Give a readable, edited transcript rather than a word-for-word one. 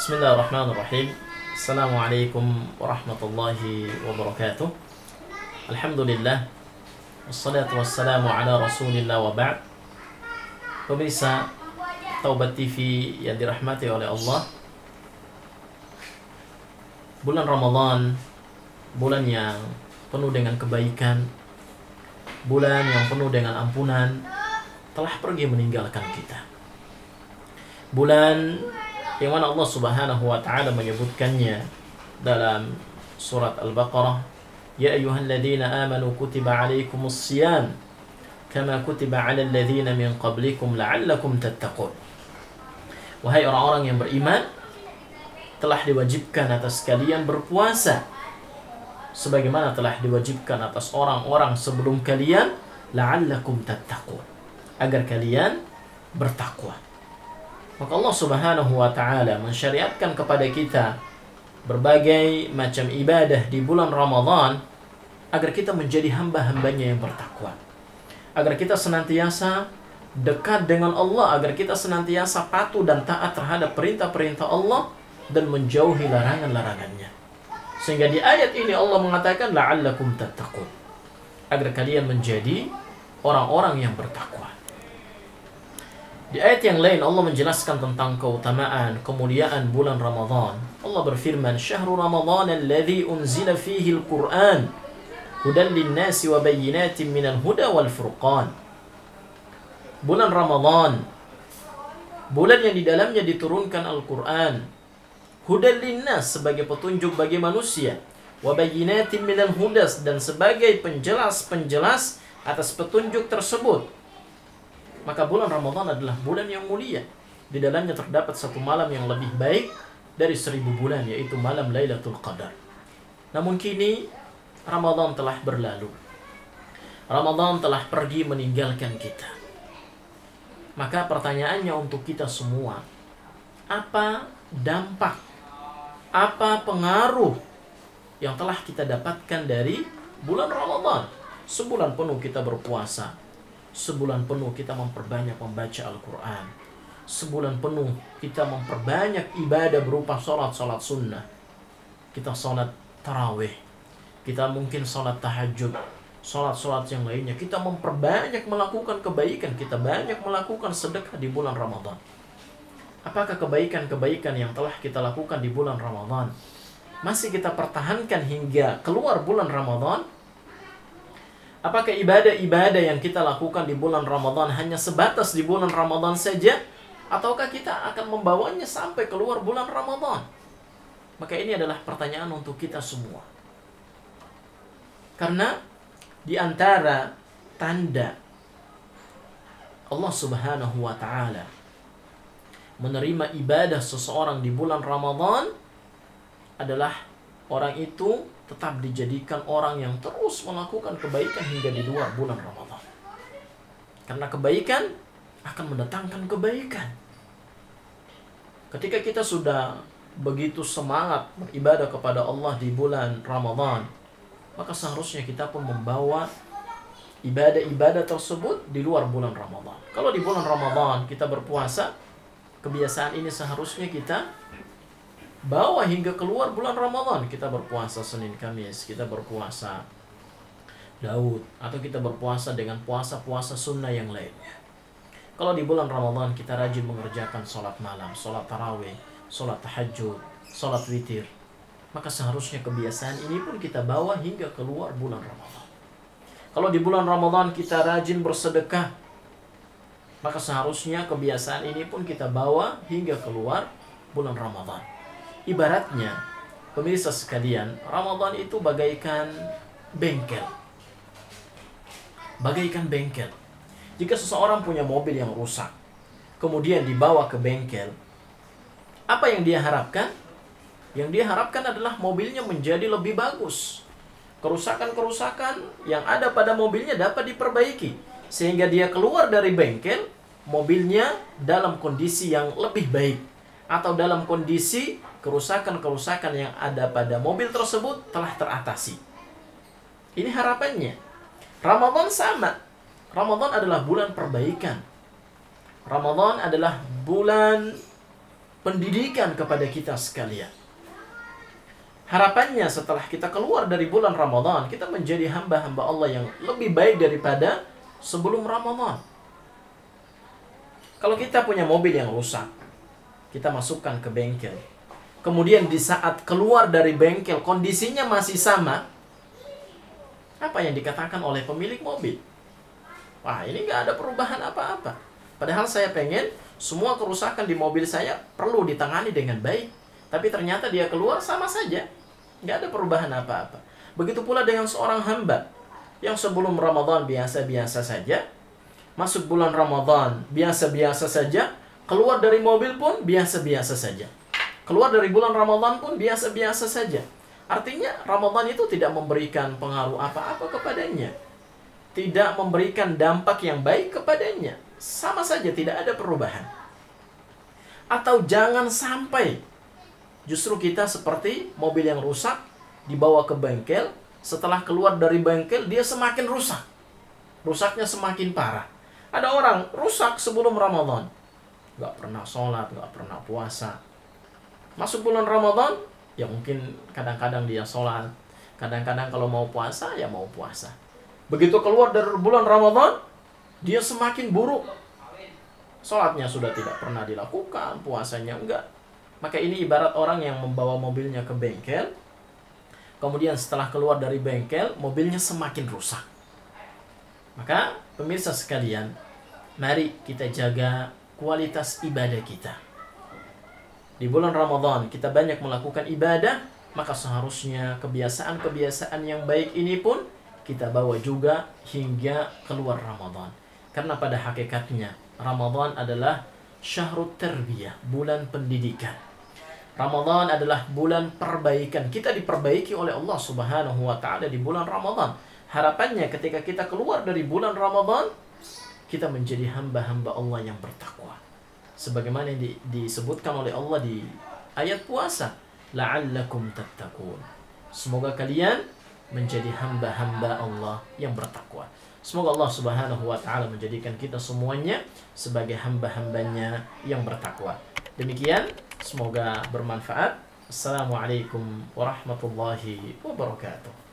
Bismillahirrahmanirrahim. Assalamualaikum warahmatullahi wabarakatuh. Alhamdulillah, wassalatu wassalamu ala rasulillah wa ba'd. Pemirsa Taubat TV yang dirahmati oleh Allah, bulan Ramadan, bulan yang penuh dengan kebaikan, bulan yang penuh dengan ampunan, telah pergi meninggalkan kita. Bulan yang mana Allah Subhanahu wa taala menyebutkannya dalam surat Al-Baqarah, ya ayyuhalladzina amanu kutiba 'alaikumus shiyam kama kutiba 'alal ladzina min qablikum la'allakum tattaqun. Wahai orang-orang yang beriman, telah diwajibkan atas kalian berpuasa sebagaimana telah diwajibkan atas orang-orang sebelum kalian, la'allakum tattaqun, agar kalian bertakwa. Maka Allah Subhanahu wa taala mensyariatkan kepada kita berbagai macam ibadah di bulan Ramadan agar kita menjadi hamba-hambanya yang bertakwa. Agar kita senantiasa dekat dengan Allah, agar kita senantiasa patuh dan taat terhadap perintah-perintah Allah dan menjauhi larangan-larangannya. Sehingga di ayat ini Allah mengatakan la'allakum tattaqun, agar kalian menjadi orang-orang yang bertakwa. Di ayat yang lain Allah menjelaskan tentang keutamaan, kemuliaan bulan Ramadan. Allah berfirman, "Syahrul Ramadan alladzi unzila fihi al-Qur'an hudan lin-nasi wa bayyinatin minal huda wal furqan." Bulan Ramadan, bulan yang di dalamnya diturunkan Al-Qur'an, hudan lin-nas sebagai petunjuk bagi manusia, wa bayyinatin minal huda dan sebagai penjelas-penjelas atas petunjuk tersebut. Maka bulan Ramadan adalah bulan yang mulia. Di dalamnya terdapat satu malam yang lebih baik dari 1000 bulan, yaitu malam Lailatul Qadar. Namun kini Ramadan telah berlalu. Ramadan telah pergi meninggalkan kita. Maka pertanyaannya untuk kita semua, apa dampak, apa pengaruh yang telah kita dapatkan dari bulan Ramadan? Sebulan penuh kita berpuasa, sebulan penuh kita memperbanyak membaca Al-Quran, sebulan penuh kita memperbanyak ibadah berupa sholat sunnah. Kita sholat tarawih, kita mungkin sholat tahajud, sholat yang lainnya. Kita memperbanyak melakukan kebaikan, kita banyak melakukan sedekah di bulan Ramadan. Apakah kebaikan-kebaikan yang telah kita lakukan di bulan Ramadan masih kita pertahankan hingga keluar bulan Ramadan? Apakah ibadah-ibadah yang kita lakukan di bulan Ramadan hanya sebatas di bulan Ramadan saja? Ataukah kita akan membawanya sampai keluar bulan Ramadan? Maka ini adalah pertanyaan untuk kita semua. Karena di antara tanda Allah Subhanahu wa taala menerima ibadah seseorang di bulan Ramadan adalah orang itu tetap dijadikan orang yang terus melakukan kebaikan hingga di luar bulan Ramadan. Karena kebaikan akan mendatangkan kebaikan. Ketika kita sudah begitu semangat beribadah kepada Allah di bulan Ramadan, maka seharusnya kita pun membawa ibadah-ibadah tersebut di luar bulan Ramadan. Kalau di bulan Ramadan kita berpuasa, kebiasaan ini seharusnya kita bawa hingga keluar bulan Ramadan. Kita berpuasa Senin Kamis, kita berpuasa Daud, atau kita berpuasa dengan puasa-puasa sunnah yang lainnya. Kalau di bulan Ramadan kita rajin mengerjakan sholat malam, sholat tarawih, sholat tahajud, sholat witir, maka seharusnya kebiasaan ini pun kita bawa hingga keluar bulan Ramadan. Kalau di bulan Ramadan kita rajin bersedekah, maka seharusnya kebiasaan ini pun kita bawa hingga keluar bulan Ramadan. Ibaratnya, pemirsa sekalian, Ramadan itu bagaikan bengkel. Bagaikan bengkel. Jika seseorang punya mobil yang rusak, kemudian dibawa ke bengkel, apa yang dia harapkan? Yang dia harapkan adalah mobilnya menjadi lebih bagus. Kerusakan-kerusakan yang ada pada mobilnya dapat diperbaiki, sehingga dia keluar dari bengkel, mobilnya dalam kondisi yang lebih baik, atau dalam kondisi kerusakan-kerusakan yang ada pada mobil tersebut telah teratasi. Ini harapannya. Ramadan sama. Ramadan adalah bulan perbaikan. Ramadan adalah bulan pendidikan kepada kita sekalian. Harapannya setelah kita keluar dari bulan Ramadan, kita menjadi hamba-hamba Allah yang lebih baik daripada sebelum Ramadan. Kalau kita punya mobil yang rusak, kita masukkan ke bengkel. Kemudian di saat keluar dari bengkel, kondisinya masih sama. Apa yang dikatakan oleh pemilik mobil? Wah, ini nggak ada perubahan apa-apa. Padahal saya pengen semua kerusakan di mobil saya perlu ditangani dengan baik. Tapi ternyata dia keluar sama saja. Nggak ada perubahan apa-apa. Begitu pula dengan seorang hamba yang sebelum Ramadan biasa-biasa saja, masuk bulan Ramadan biasa-biasa saja, keluar dari mobil pun biasa-biasa saja. Keluar dari bulan Ramadan pun biasa-biasa saja. Artinya Ramadan itu tidak memberikan pengaruh apa-apa kepadanya. Tidak memberikan dampak yang baik kepadanya. Sama saja tidak ada perubahan. Atau jangan sampai justru kita seperti mobil yang rusak, dibawa ke bengkel, setelah keluar dari bengkel, dia semakin rusak. Rusaknya semakin parah. Ada orang rusak sebelum Ramadan. Nggak pernah sholat, nggak pernah puasa. Masuk bulan Ramadan, ya mungkin kadang-kadang dia sholat. Kadang-kadang kalau mau puasa, ya mau puasa. Begitu keluar dari bulan Ramadan, dia semakin buruk. Sholatnya sudah tidak pernah dilakukan, puasanya enggak. Maka ini ibarat orang yang membawa mobilnya ke bengkel, kemudian setelah keluar dari bengkel, mobilnya semakin rusak. Maka pemirsa sekalian, mari kita jaga kualitas ibadah kita. Di bulan Ramadan kita banyak melakukan ibadah, maka seharusnya kebiasaan-kebiasaan yang baik ini pun kita bawa juga hingga keluar Ramadan. Karena pada hakikatnya Ramadan adalah syahrut tarbiyah, bulan pendidikan. Ramadan adalah bulan perbaikan. Kita diperbaiki oleh Allah Subhanahu wa taala di bulan Ramadan. Harapannya ketika kita keluar dari bulan Ramadan, kita menjadi hamba-hamba Allah yang bertakwa. Sebagaimana yang disebutkan oleh Allah di ayat puasa, la'allakum tattaqun. Semoga kalian menjadi hamba-hamba Allah yang bertakwa. Semoga Allah Subhanahu wa taala menjadikan kita semuanya sebagai hamba-hambanya yang bertakwa. Demikian, semoga bermanfaat. Assalamualaikum warahmatullahi wabarakatuh.